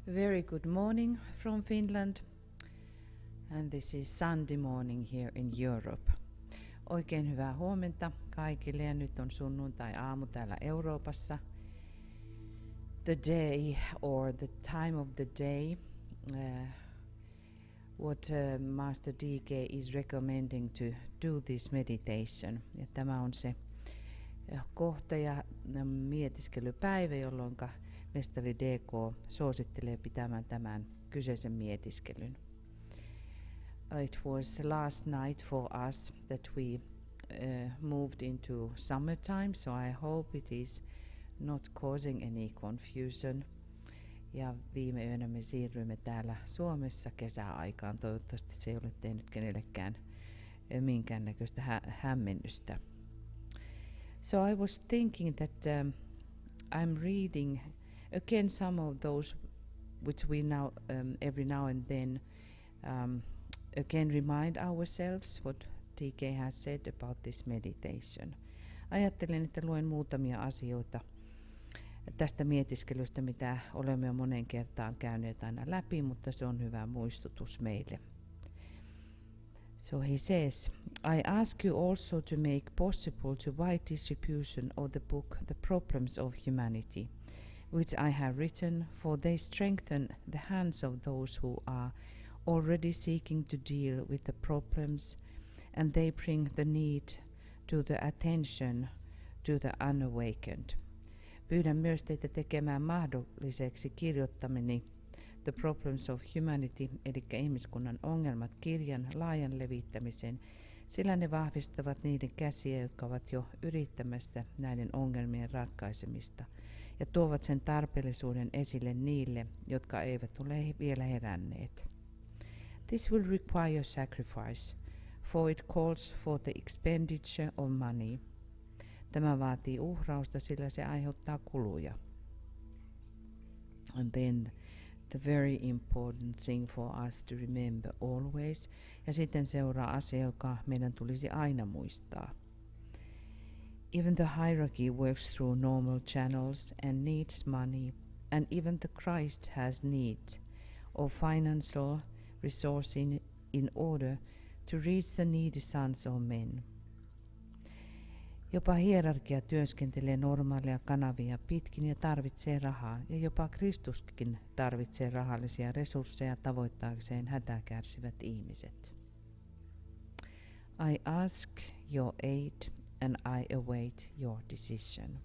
Very good morning from Finland, and this is Sunday morning here in Europe. Oikein hyvää huomenta kaikille, ja nyt on sunnuntai-aamu täällä Euroopassa. The day or the time of the day, what Master DK is recommending to do this meditation. Ja tämä on se kohta ja mietiskelypäivä, jolloin mestari DK suosittelee pitämään tämän kyseisen mietiskelyn. It was last night for us that we moved into summertime, so I hope it is not causing any confusion. Ja viime yönä me siirryimme täällä Suomessa kesäaikaan. Toivottavasti se ei ole tehnyt kenellekään minkäännäköistä hämmennystä. So I was thinking that I'm reading again some of those which we now every now and then again remind ourselves what TK has said about this meditation. Ajattelen, että luen muutamia asioita tästä mietiskelystä, mitä olemme jo monen kertaan käyneet aina läpi, mutta se on hyvä muistutus meille. So he says, I ask you also to make possible to wide distribution of the book The Problems of Humanity, which I have written, for they strengthen the hands of those who are already seeking to deal with the problems, and they bring the need to the attention to the unawakened. Pyydän myös teitä tekemään mahdolliseksi kirjoittamani The Problems of Humanity, eli ihmiskunnan ongelmat kirjan laajan levittämisen, sillä ne vahvistavat niiden käsiä, jotka ovat jo yrittämässä näiden ongelmien ratkaisemista, ja tuovat sen tarpeellisuuden esille niille, jotka eivät ole vielä heränneet. This will require sacrifice, for it calls for the expenditure of money. Tämä vaatii uhrausta, sillä se aiheuttaa kuluja. And then the very important thing for us to remember always. Ja sitten seuraa asia, joka meidän tulisi aina muistaa. Even the hierarchy works through normal channels and needs money, and even the Christ has needs of financial resources in order to reach the needy sons of men. Jopa hierarkia työskentelee normaaleja kanavia pitkin ja tarvitsee rahaa, ja jopa Kristuskin tarvitsee rahallisia resursseja tavoittaakseen hätää kärsivät ihmiset. I ask your aid and I await your decision.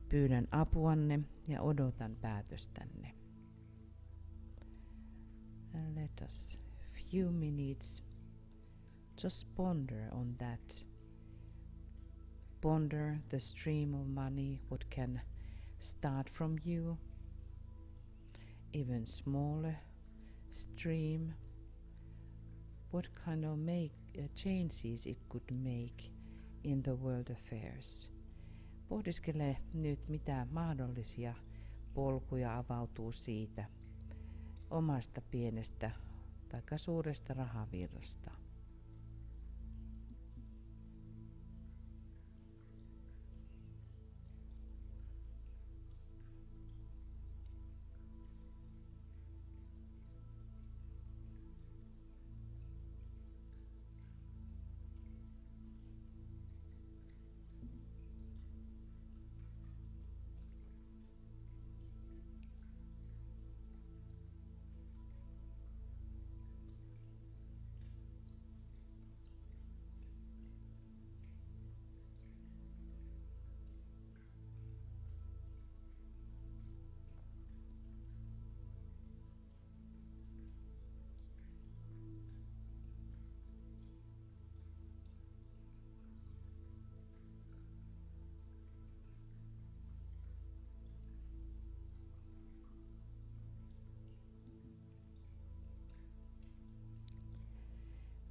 Pyydän apuanne ja odotan päätöstänne. And let us few minutes just ponder on that. Ponder the stream of money, what can start from you, even smaller stream, what kind of changes it could make in the world affairs. Pohdiskele nyt, mitä mahdollisia polkuja avautuu siitä omasta pienestä tai suuresta rahavirrasta.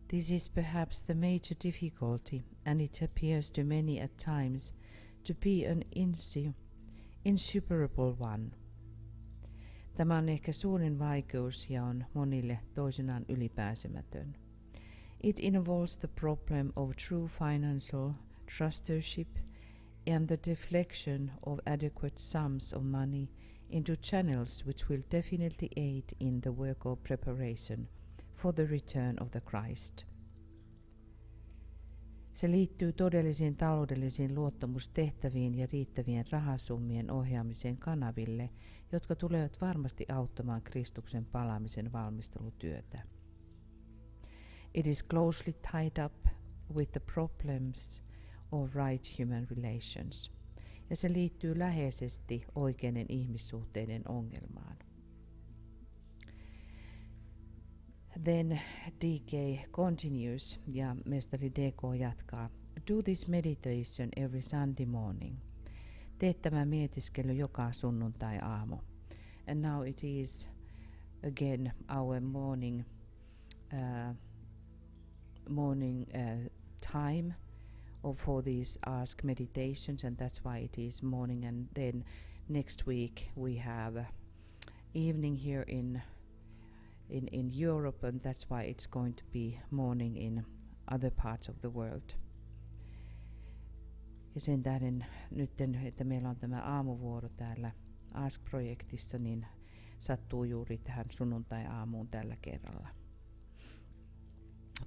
This is perhaps the major difficulty, and it appears to many at times to be an insuperable one. Tämä on ehkä suurin vaikeus ja on monille toisinaan ylipääsemätön. It involves the problem of true financial trusteeship and the deflection of adequate sums of money into channels which will definitely aid in the work of preparation for the return of the Christ. Se liittyy todellisiin taloudellisiin luottamustehtäviin ja riittävien rahasummien ohjaamiseen kanaville, jotka tulevat varmasti auttamaan Kristuksen palaamisen valmistelutyötä. It is closely tied up with the problems of right human relations, ja se liittyy läheisesti oikeiden ihmissuhteiden ongelmaan. Then DK continues, ja mestari DK jatkaa. Do this meditation every Sunday morning. Tee tämä mietiskely joka sunnuntai-aamu. And now it is again our morning time for these ask meditations, and that's why it is morning. And then next week we have evening here in Europe, and that's why it's going to be morning in other parts of the world. Ja sen tähden nyt, että meillä on tämä aamuvuoro täällä Ask-projektissa, niin sattuu juuri tähän sunnuntai-aamuun tällä kerralla.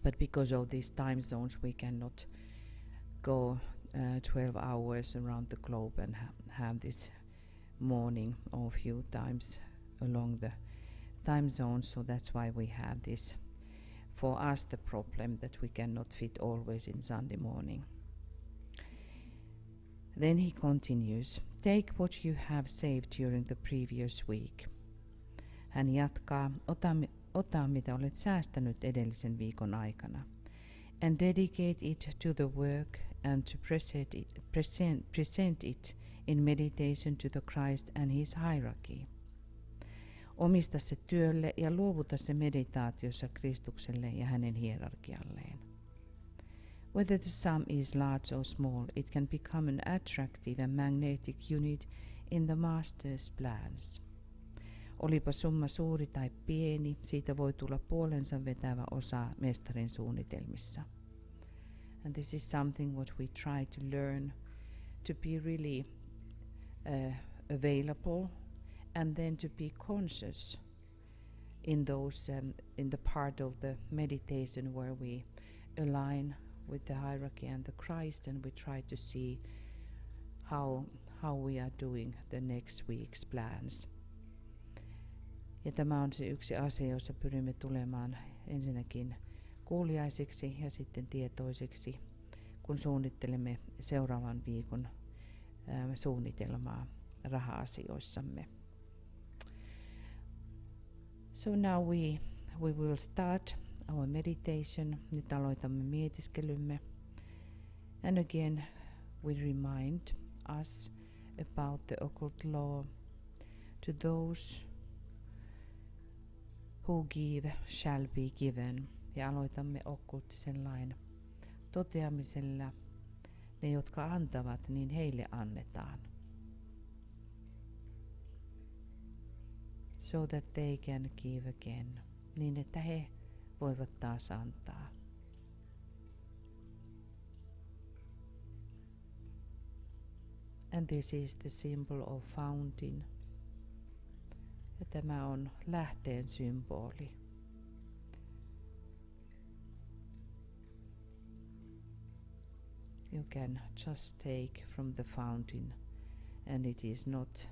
But because of these time zones we cannot go 12 hours around the globe and have this morning or few times along the time zones, so that's why we have this. For us the problem that we cannot fit always in Sunday morning. Then he continues, take what you have saved during the previous week. Hän jatkaa, ota mitä olet säästänyt edellisen viikon aikana. and dedicate it to the work and to present it in meditation to the Christ and his hierarchy. Omista se työlle ja luovuta se meditaatiossa Kristukselle ja hänen hierarkialleen. Whether the sum is large or small, it can become an attractive and magnetic unit in the Master's plans. Olipa summa suuri tai pieni, siitä voi tulla puolensa vetävä osa mestarin suunnitelmissa. And this is something what we try to learn, to be really available and then to be conscious in those in the part of the meditation where we align with the hierarchy and the Christ, and we try to see how we are doing the next week's plans. Ja tämä on se yksi asia, jossa pyrimme tulemaan ensinnäkin kuuliaisiksi ja sitten tietoisiksi, kun suunnittelemme seuraavan viikon suunnitelmaa raha-asioissamme. So now we will start our meditation. Nyt aloitamme mietiskelymme. And again we remind us about the occult law. To those who give shall be given. Ja aloitamme okkulttisen lain toteamisella. Ne, jotka antavat, niin heille annetaan. So that they can give again. Niin, että he voivat taas antaa. And this is the symbol of fountain. Ja tämä on lähteen symboli. You can just take from the fountain, and it is not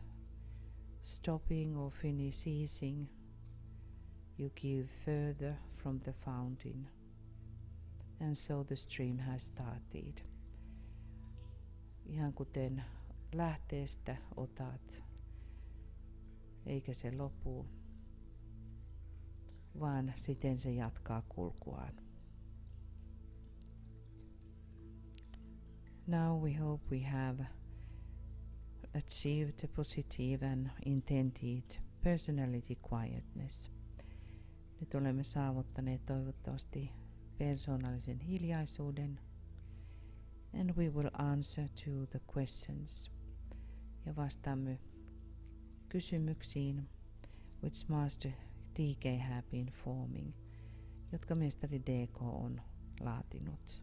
stopping or ceasing. You give further from the fountain, and so the stream has started. Ihan kuten lähteestä otat, eikä se lopu, vaan siten se jatkaa kulkuaan. Now we hope we have achieved a positive and intended personality quietness. Nyt olemme saavuttaneet toivottavasti persoonallisen hiljaisuuden. And we will answer to the questions. Ja vastaamme kysymyksiin which Master DK have been forming, jotka mestari DK on laatinut.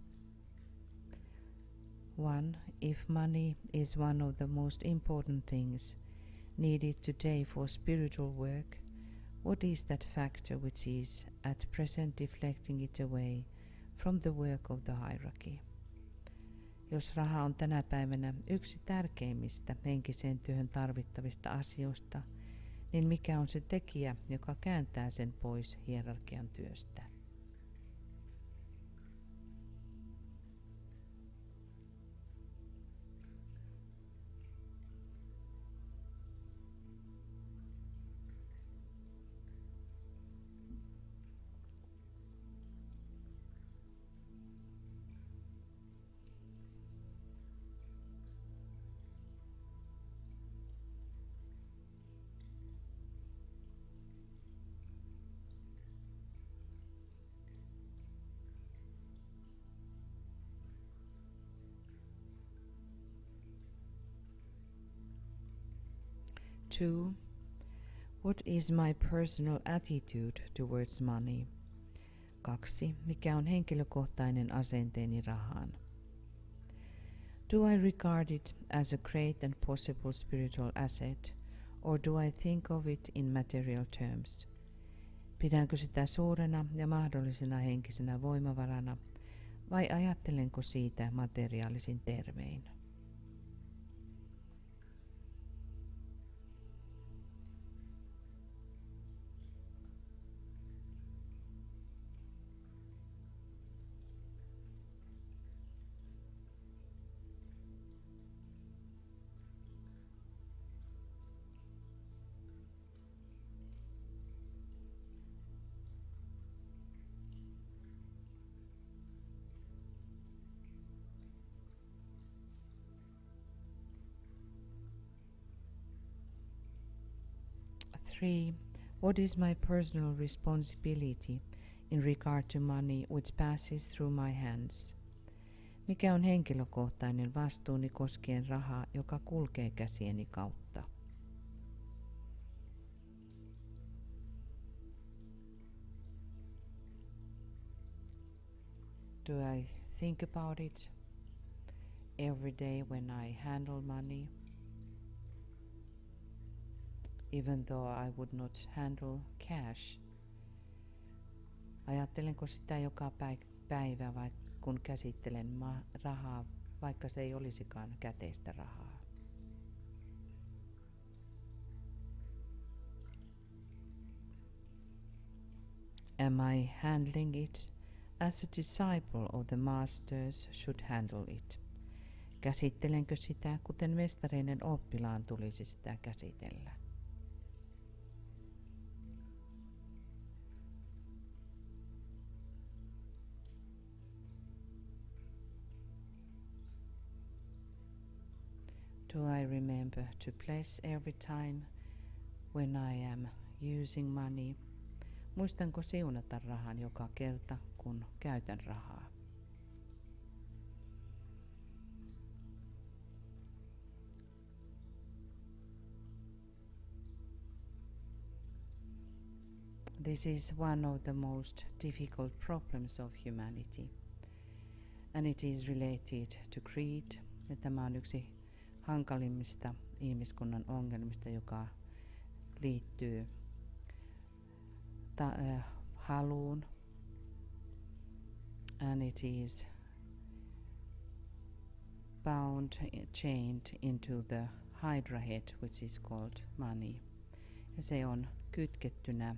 1. If money is one of the most important things needed today for spiritual work, what is that factor which is at present deflecting it away from the work of the hierarchy? Jos raha on tänä päivänä yksi tärkeimmistä henkiseen työhön tarvittavista asioista, niin mikä on se tekijä, joka kääntää sen pois hierarkian työstä? Two, what is my personal attitude towards money? 2. Mikä on henkilökohtainen asenteeni rahaan? Do I regard it as a great and possible spiritual asset, or do I think of it in material terms? Pidänkö sitä suurena ja mahdollisena henkisenä voimavarana, vai ajattelenko siitä materiaalisin termein? 3. What is my personal responsibility in regard to money which passes through my hands? Mikä on henkilökohtainen vastuuni koskien rahaa, joka kulkee käsieni kautta? Do I think about it every day when I handle money? Even though I would not handle cash. Ajattelenko sitä joka päivä, kun käsittelen rahaa, vaikka se ei olisikaan käteistä rahaa? Am I handling it as a disciple of the masters should handle it? Käsittelenkö sitä, kuten mestareiden oppilaan tulisi sitä käsitellä? Do I remember to bless every time when I am using money? Muistanko siunata rahan joka kerta, kun käytän rahaa? This is one of the most difficult problems of humanity, and it is related to greed. Ja tämä on yksi hankalimmista ihmiskunnan ongelmista, joka liittyy haluun. And it is chained into the hydra head, which is called money. Ja se on kytkettynä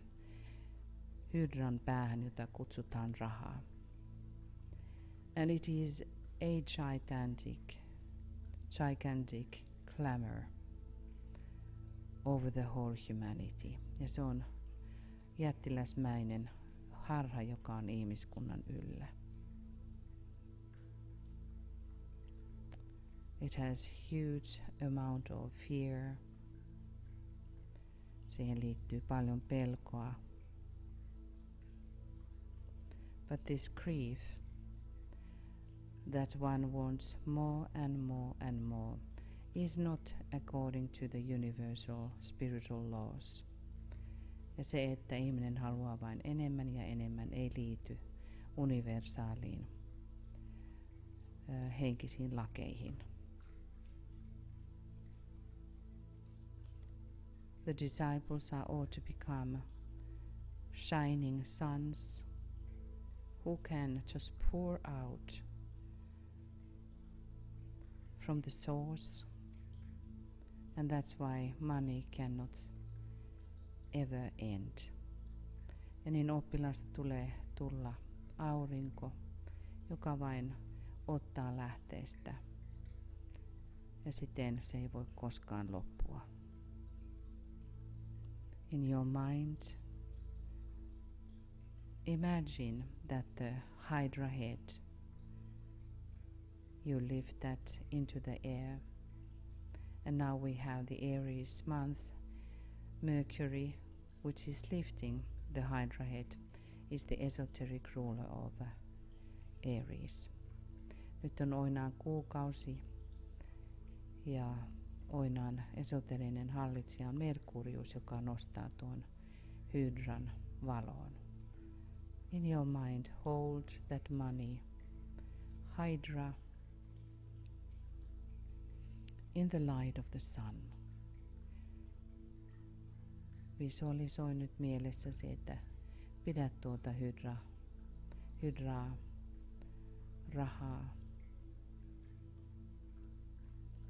hydran päähän, jota kutsutaan rahaa. And it is a gigantic clamor over the whole humanity. Ja se on jättiläsmäinen harha, joka on ihmiskunnan yllä. It has huge amount of fear. Siihen liittyy paljon pelkoa. But this grief that one wants more and more and more is not according to the universal spiritual laws. Ja se, että ihminen haluaa vain enemmän ja enemmän, ei liity universaaliin henkisiin lakeihin. The disciples are all to become shining suns who can just pour out from the source, and that's why money cannot ever end. Ja niin oppilasta tulee tulla aurinko, joka vain ottaa lähteestä, ja siten se ei voi koskaan loppua. In your mind, imagine that the hydra head, you lift that into the air, and now we have the Aries month. Mercury, which is lifting the hydra head, is the esoteric ruler of Aries. Nyt on Oinaan kuukausi ja Oinaan esoterinen hallitsija on Merkurius, joka nostaa tuon hydran valoon. In your mind, hold that money, hydra, in the light of the sun. Visualisoi nyt mielessäsi, että pidät tuota hydraa, rahaa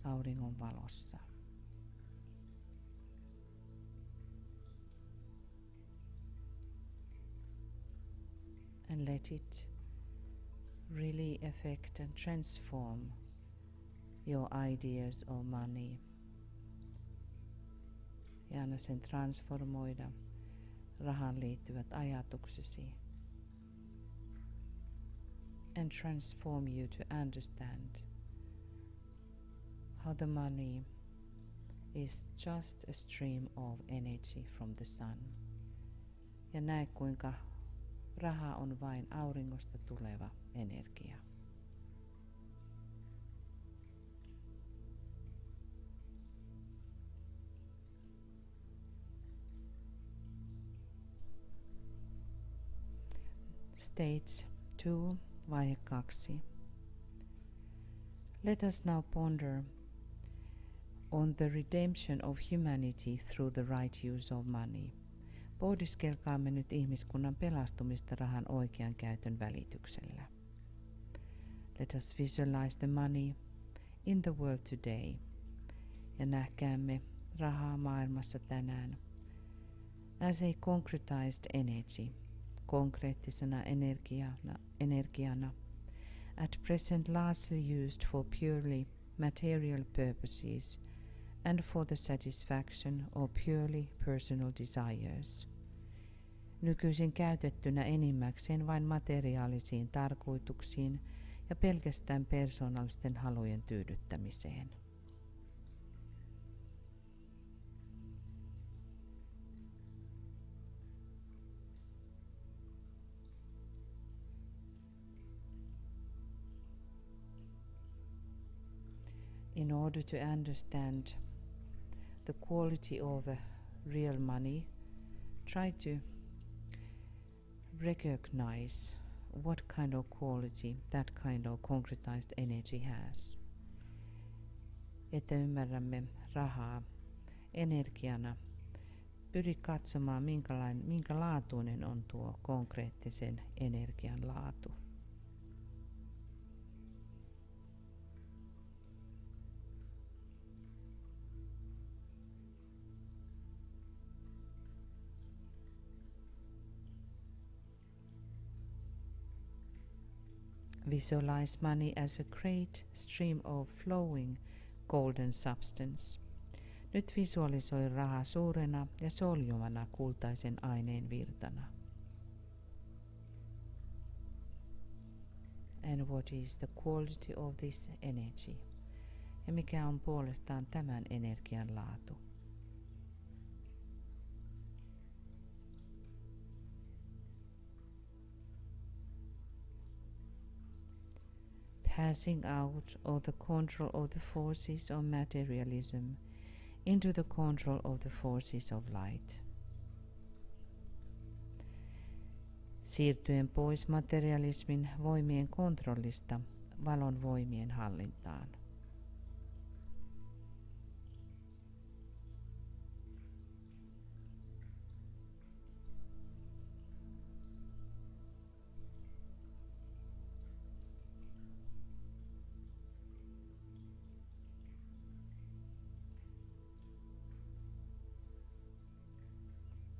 auringon valossa. And let it really affect and transform your ideas of money. Ja anna sen transformoida rahaan liittyvät ajatuksesi. And transform you to understand how the money is just a stream of energy from the sun. Ja näe kuinka raha on vain auringosta tuleva energia. Stage 2, vaihe 2. Let us now ponder on the redemption of humanity through the right use of money. Pohdiskelkaamme nyt ihmiskunnan pelastumista rahan oikean käytön välityksellä. Let us visualize the money in the world today. Ja nähkäämme rahaa maailmassa tänään as a concretized energy, konkreettisena energiana, at present largely used for purely material purposes and for the satisfaction of purely personal desires. Nykyisin käytettynä enimmäkseen vain materiaalisiin tarkoituksiin ja pelkästään persoonallisten halujen tyydyttämiseen. In order to understand the quality of real money, try to recognize what kind of quality that kind of concretized energy has. Että ymmärrämme rahaa energiana, pyri katsomaan minkä laatuinen on tuo konkreettisen energian laatu. Visualize money as a great stream of flowing golden substance. Nyt visualisoi rahaa suurena ja soljuvana kultaisen aineen virtana. And what is the quality of this energy? Ja mikä on puolestaan tämän energian laatu? Passing out of the control of the forces of materialism into the control of the forces of light. Siirtyen pois materialismin voimien kontrollista valon voimien hallintaan.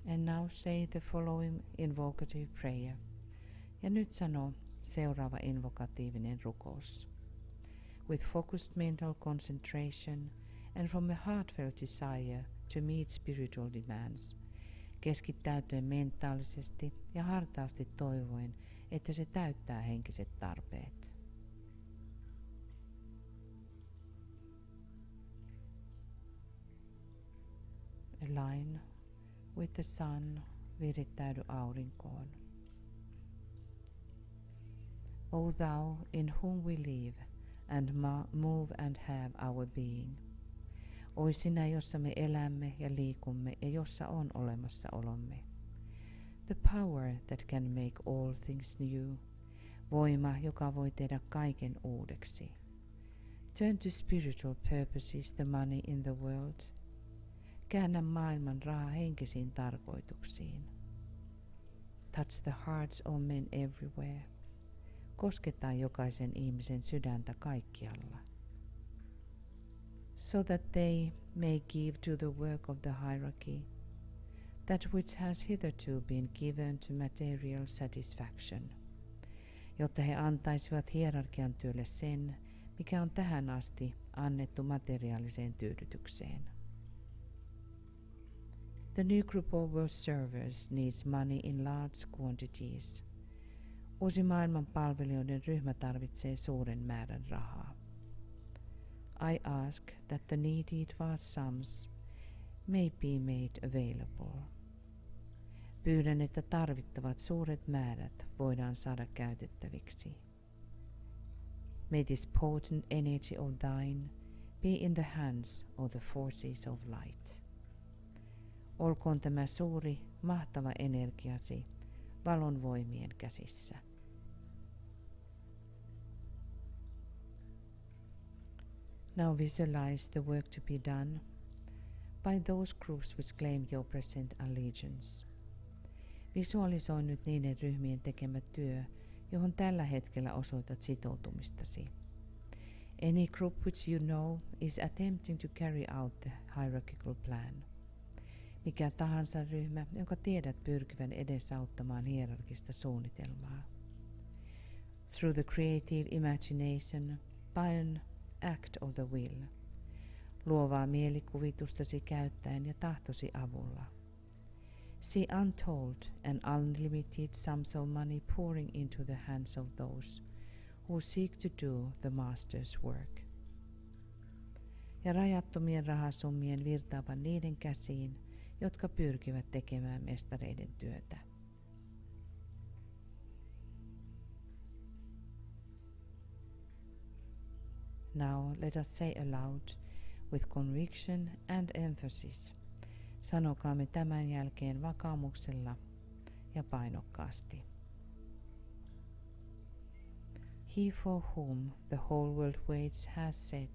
And now say the following invocative prayer. Ja nyt sano seuraava invokatiivinen rukous. With focused mental concentration and from a heartfelt desire to meet spiritual demands. Keskittäytyen mentaalisesti ja hartaasti toivoen, että se täyttää henkiset tarpeet. Align with the sun, virittäydy aurinkoon. O thou in whom we live and move and have our being. Oi sinä, jossa me elämme ja liikumme ja jossa on olemassaolomme. The power that can make all things new. Voima, joka voi tehdä kaiken uudeksi. Turn to spiritual purposes the money in the world. Käännä maailman raha henkisiin tarkoituksiin. Touch the hearts of men everywhere. Kosketa jokaisen ihmisen sydäntä kaikkialla. So that they may give to the work of the hierarchy that which has hitherto been given to material satisfaction. Jotta he antaisivat hierarkian työlle sen, mikä on tähän asti annettu materiaaliseen tyydytykseen. The new group of world servers needs money in large quantities. Uusi maailman palvelijoiden ryhmä tarvitsee suuren määrän rahaa. I ask that the needed vast sums may be made available. Pyydän, että tarvittavat suuret määrät voidaan saada käytettäviksi. May this potent energy of thine be in the hands of the forces of light. Olkoon tämä suuri, mahtava energiasi valon voimien käsissä. Now visualize the work to be done by those groups which claim your present allegiance. Visualisoi nyt niiden ryhmien tekemä työ, johon tällä hetkellä osoitat sitoutumistasi. Any group which you know is attempting to carry out the hierarchical plan. Mikä tahansa ryhmä, jonka tiedät pyrkivän edesauttamaan hierarkista suunnitelmaa. Through the creative imagination, by an act of the will. Luovaa mielikuvitustasi käyttäen ja tahtosi avulla. See untold and unlimited sums of money pouring into the hands of those who seek to do the master's work. Ja rajattomien rahasummien virtaavan niiden käsiin, jotka pyrkivät tekemään mestareiden työtä. Now let us say aloud with conviction and emphasis. Sanokaamme tämän jälkeen vakaumuksella ja painokkaasti. He for whom the whole world waits has said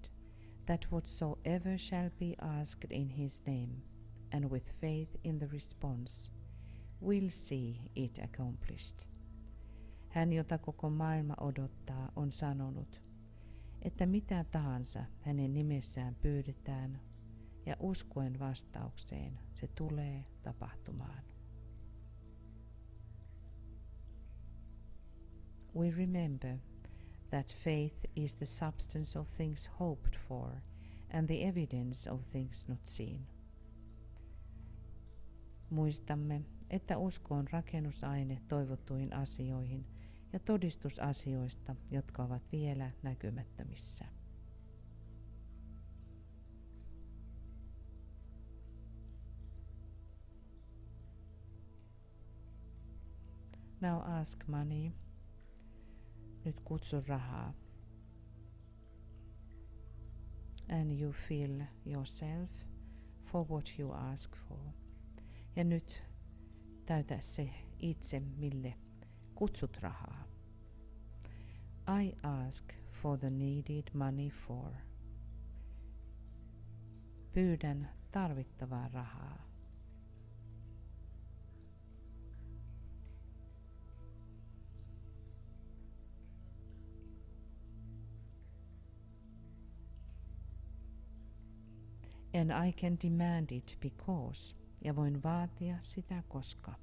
that whatsoever shall be asked in his name, and with faith in the response, will see it accomplished. Hän, jota koko maailma odottaa, on sanonut, että mitä tahansa hänen nimessään pyydetään, ja uskoen vastaukseen se tulee tapahtumaan. We remember that faith is the substance of things hoped for and the evidence of things not seen. Muistamme, että usko on rakennusaine toivottuihin asioihin ja todistus asioista, jotka ovat vielä näkymättömissä. Now ask money. Nyt kutsu rahaa. And you feel yourself for what you ask for. Ja nyt täytä se itse, mille kutsut rahaa. I ask for the needed money for. Pyydän tarvittavaa rahaa. And I can demand it because, ja voin vaatia sitä koska.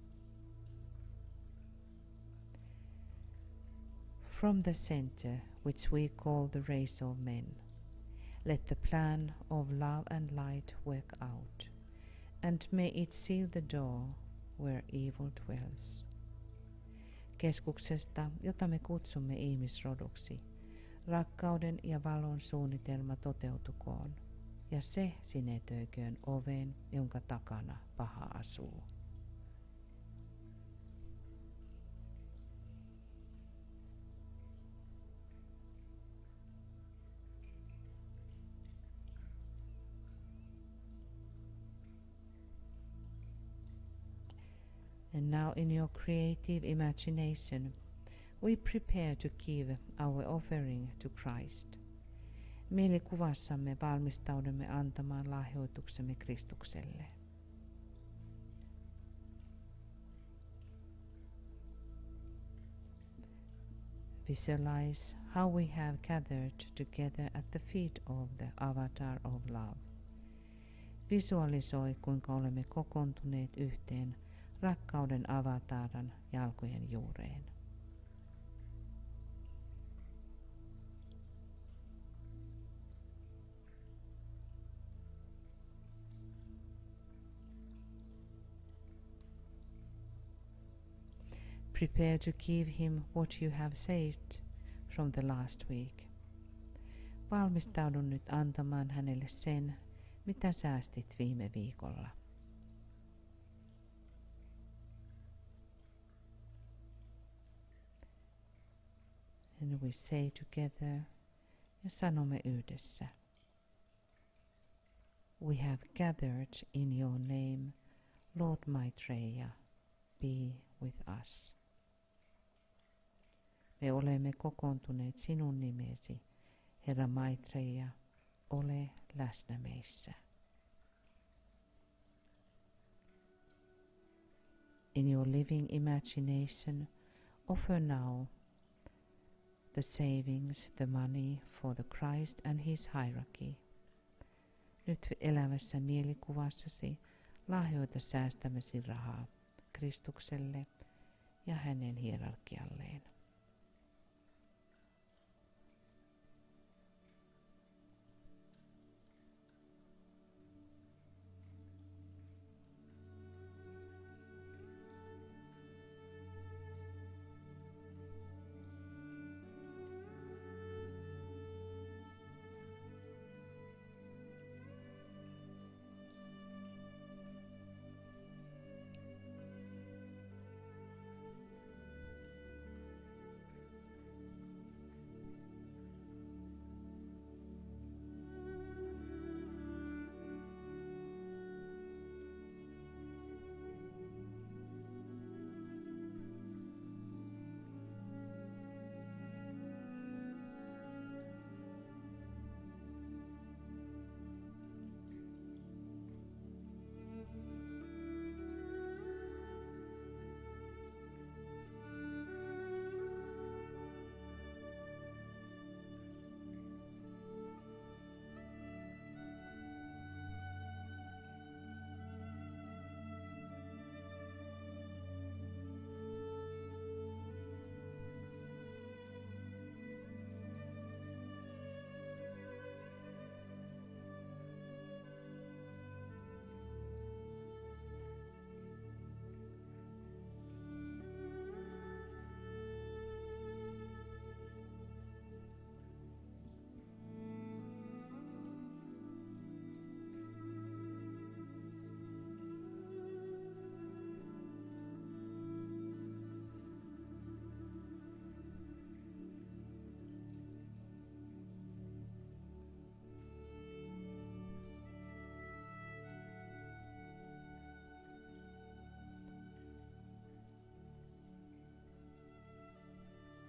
From the center, which we call the race of men, let the plan of love and light work out, and may it seal the door where evil dwells. Keskuksesta, jota me kutsumme ihmisroduksi, rakkauden ja valon suunnitelma toteutukoon, ja se sinetöiköön oven, jonka takana paha asuu. And now in your creative imagination, we prepare to give our offering to Christ. Mielikuvassamme valmistaudumme antamaan lahjoituksemme Kristukselle. Visualize how we have gathered together at the feet of the avatar of love. Visualisoi, kuinka olemme kokoontuneet yhteen rakkauden avataran jalkojen juureen. Prepare to give him what you have saved from the last week. Valmistaudun nyt antamaan hänelle sen, mitä säästit viime viikolla. And we say together, ja sanomme yhdessä. We have gathered in your name, Lord Maitreya, be with us. Me olemme kokoontuneet sinun nimesi, Herra Maitreya, ole läsnä meissä. In your living imagination, offer now the savings, the money for the Christ and his hierarchy. Nyt elävässä mielikuvassasi lahjoita säästämäsi rahaa Kristukselle ja hänen hierarkialleen.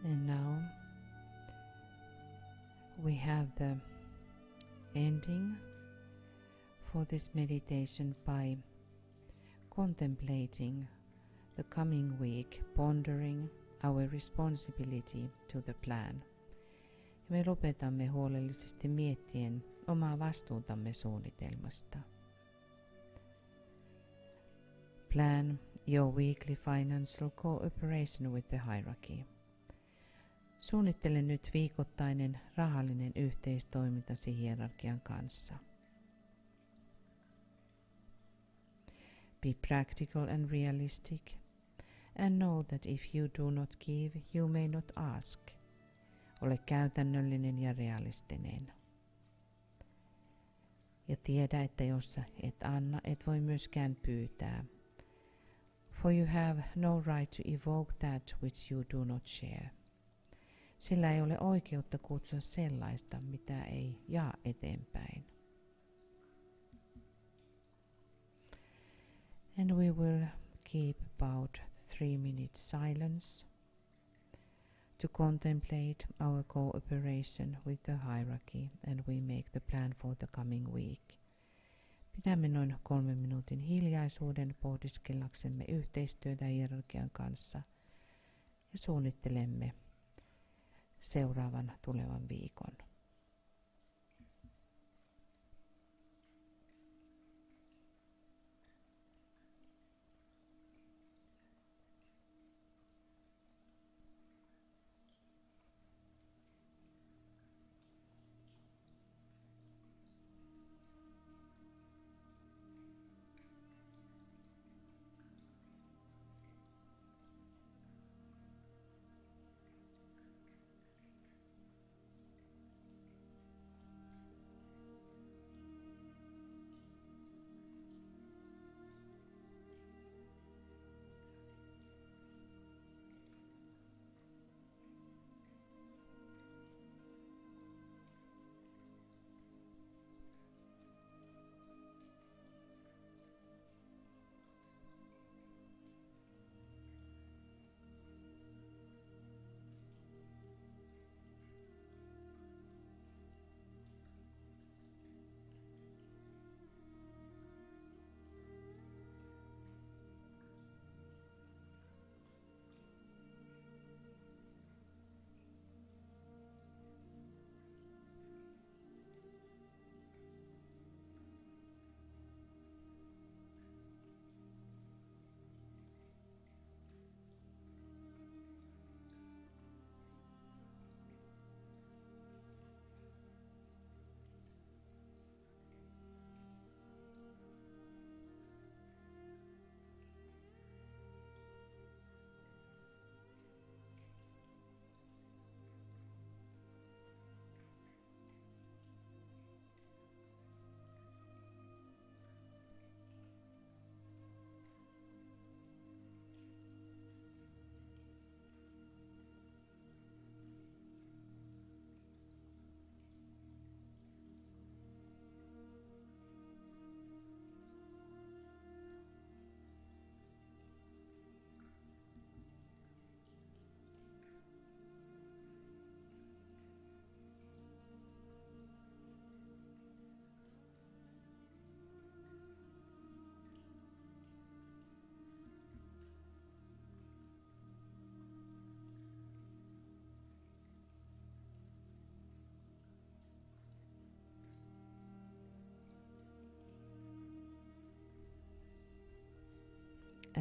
And now we have the ending for this meditation by contemplating the coming week, pondering our responsibility to the plan. Me lopetamme huolellisesti miettien omaa vastuutamme suunnitelmasta. Plan your weekly financial cooperation with the hierarchy. Suunnittele nyt viikoittainen rahallinen yhteistoimintasi hierarkian kanssa. Be practical and realistic, and know that if you do not give, you may not ask. Ole käytännöllinen ja realistinen. Ja tiedä, että jos et anna, et voi myöskään pyytää. For you have no right to evoke that which you do not share. Sillä ei ole oikeutta kutsua sellaista, mitä ei jaa eteenpäin. And we will keep about 3 minutes silence to contemplate our cooperation with the hierarchy, and we make the plan for the coming week. Pidämme noin 3 minuutin hiljaisuuden pohdiskellaksemme yhteistyötä hierarkian kanssa ja suunnittelemme seuraavan tulevan viikon.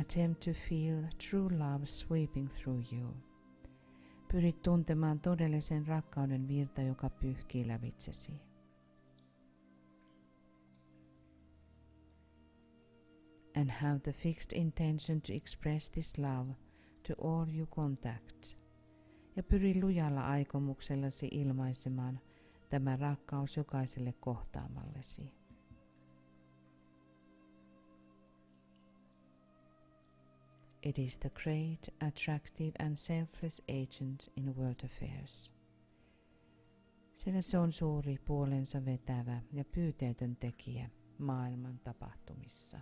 Attempt to feel true love sweeping through you. Pyrit tuntemaan todellisen rakkauden virta, joka pyyhkii lävitsesi. And have the fixed intention to express this love to all you contact. Ja pyri lujalla aikomuksellasi ilmaisemaan tämä rakkaus jokaiselle kohtaamallesi. It is the great, attractive and selfless agent in world affairs. Sillä se on suuri, puolensa vetävä ja pyyteetön tekijä maailman tapahtumissa.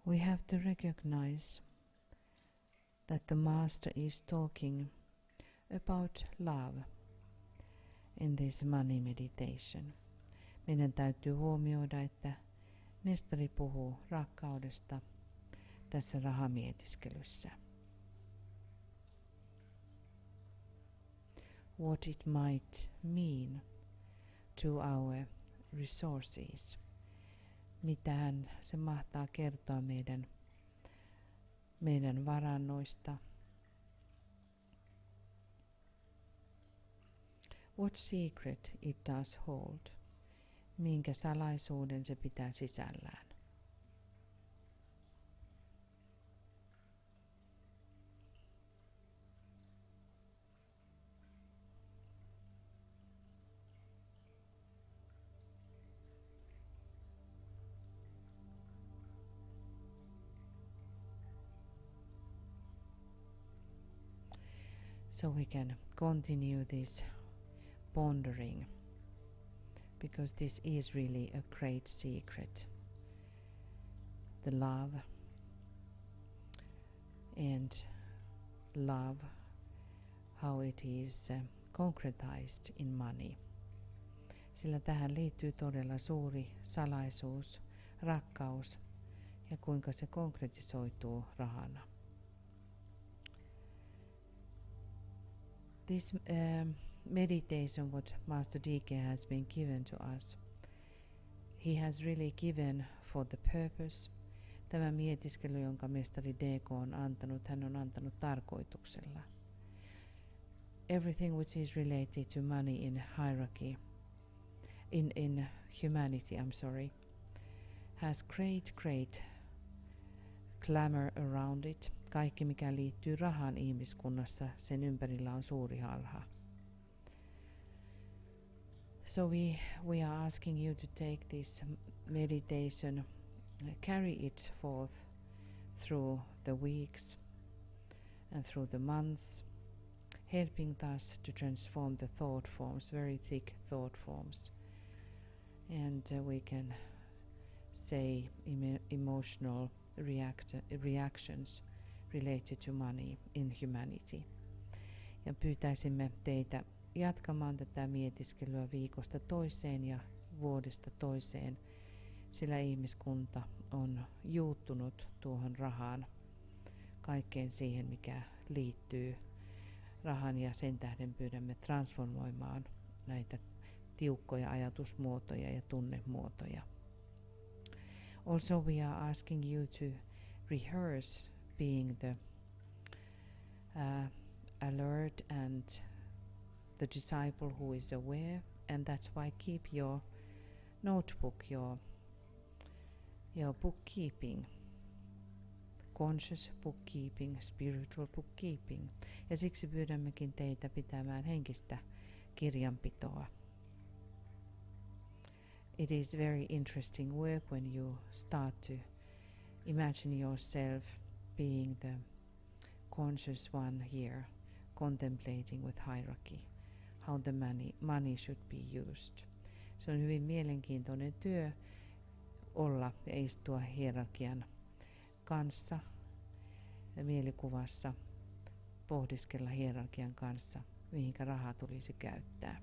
We have to recognize that the Master is talking about love in this money meditation. Meidän täytyy huomioida, että mestari puhuu rakkaudesta tässä rahamietiskellyssä. What it might mean to our resources. Mitähän se mahtaa kertoa meidän varannoista. What secret it does hold. Minkä salaisuuden se pitää sisällään. So we can continue this pondering, because this is really a great secret. The love and love, how it is concretized in money. Sillä tähän liittyy todella suuri salaisuus, rakkaus ja kuinka se konkretisoituu rahana. This meditation, what Master D.K. has been given to us, he has really given for the purpose. Tämä mietiskely, jonka mestari D.K. on antanut, hän on antanut tarkoituksella. Everything which is related to money in hierarchy, in humanity, has great glamour around it. Kaikki, mikä liittyy rahaan ihmiskunnassa, sen ympärillä on suuri harha. So we are asking you to take this meditation, carry it forth through the weeks and through the months, helping us to transform the thought forms, very thick thought forms. And we can say emotional reactions related to money in humanity. Ja pyytäisimme teitä jatkamaan tätä mietiskelyä viikosta toiseen ja vuodesta toiseen, sillä ihmiskunta on juuttunut tuohon rahaan, kaikkeen siihen mikä liittyy rahan, ja sen tähden pyydämme transformoimaan näitä tiukkoja ajatusmuotoja ja tunnemuotoja. Also we are asking you to rehearse being the alert and the disciple who is aware, and that's why keep your notebook, your bookkeeping, conscious bookkeeping, spiritual bookkeeping, ja siksi pyydämmekin teitä pitämään henkistä kirjanpitoa. It is very interesting work when you start to imagine yourself being the conscious one here, contemplating with hierarchy, how the money should be used. Se on hyvin mielenkiintoinen työ olla ja istua hierarkian kanssa ja mielikuvassa, pohdiskella hierarkian kanssa, mihinkä rahaa tulisi käyttää.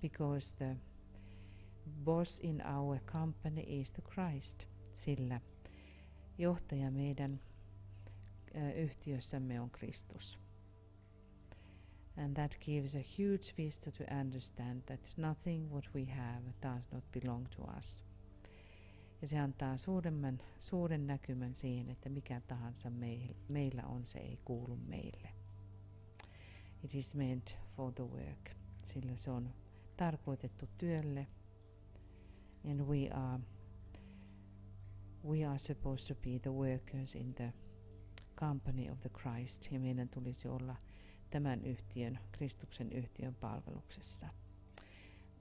Because the boss in our company is the Christ, sillä johtaja meidän yhtiössämme on Kristus. And that gives a huge vista to understand that nothing what we have does not belong to us. Ja se antaa suuren näkymän siihen, että mikä tahansa meillä on, se ei kuulu meille. It is meant for the work, sillä se on tarkoitettu työlle. And we are supposed to be the workers in the company of the Christ. Ja meidän tulisi olla tämän yhtiön, Kristuksen yhtiön palveluksessa.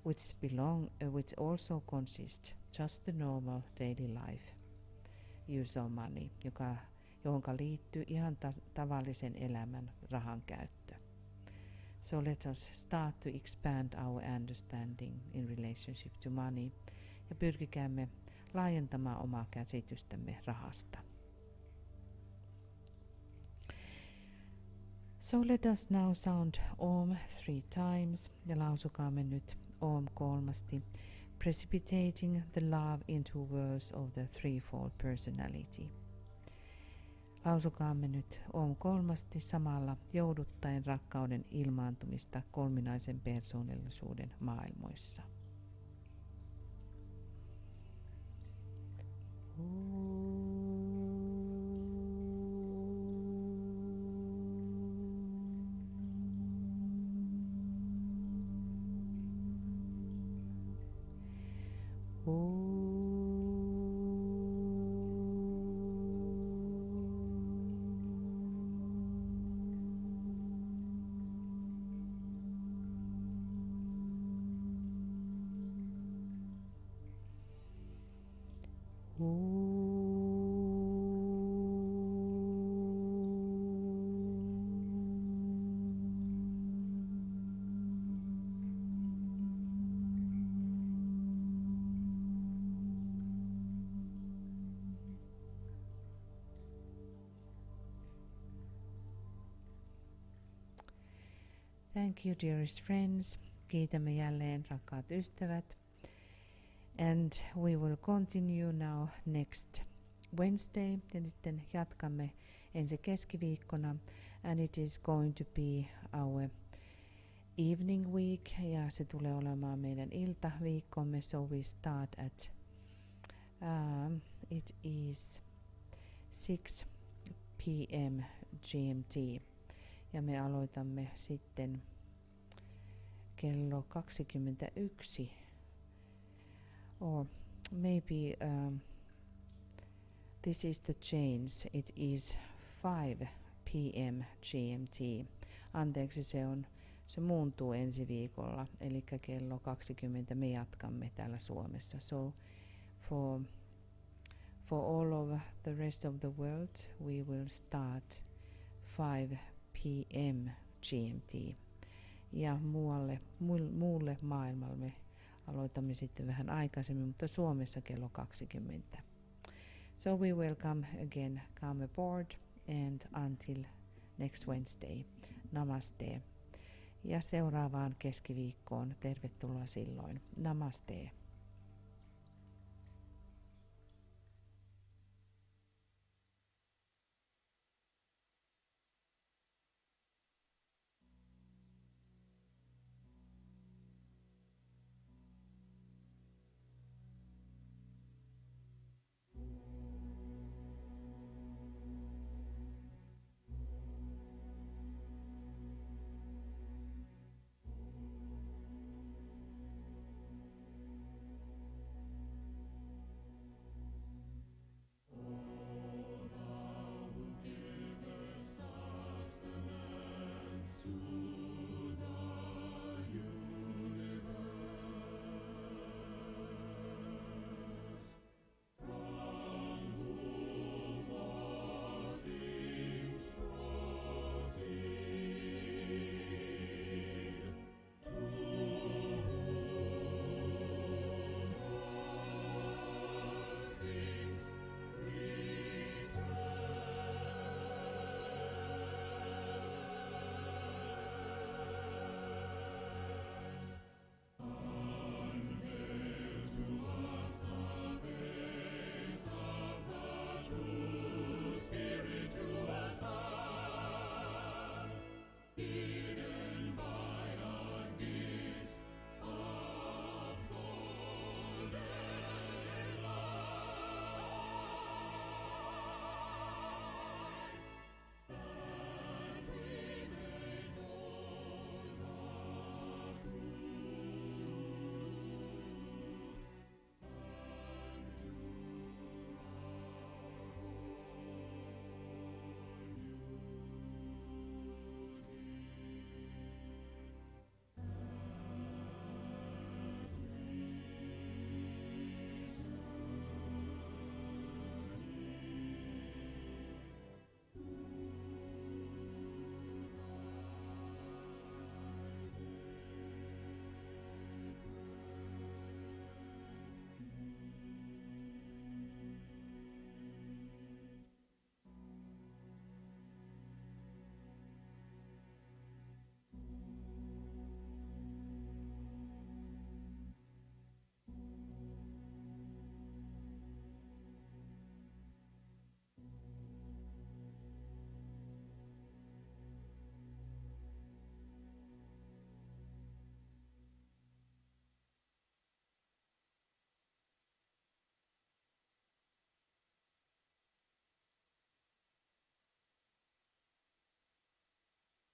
Which also consists just the normal daily life use of money, johonka liittyy ihan tavallisen elämän rahan käyttö. So let us start to expand our understanding in relationship to money ja pyrkikäämme laajentamaan omaa käsitystämme rahasta. So let us now sound Om 3 times ja lausukaamme nyt Om 3, precipitating the love into worlds of the threefold personality. Lausukaamme nyt Om 3 samalla jouduttaen rakkauden ilmaantumista kolminaisen persoonallisuuden maailmoissa. Thank you, dearest friends. Kiitämme jälleen, rakkaat ystävät. And we will continue now next Wednesday. Ja sitten jatkamme ensi keskiviikkona. And it is going to be our evening week. Ja se tulee olemaan meidän iltaviikkomme. So we start at, it is 6 p.m. GMT. Ja me aloitamme sitten kello 21. Or maybe this is the change. It is 5 p.m. GMT. Anteeksi, se muuntuu ensi viikolla. Eli kello 20 me jatkamme täällä Suomessa. So for all of the rest of the world, we will start 5 p.m. GMT. Ja muulle maailmalle aloitamme sitten vähän aikaisemmin, mutta Suomessa kello 20. So we welcome again, come aboard and until next Wednesday. Namaste. Ja seuraavaan keskiviikkoon tervetuloa silloin. Namaste.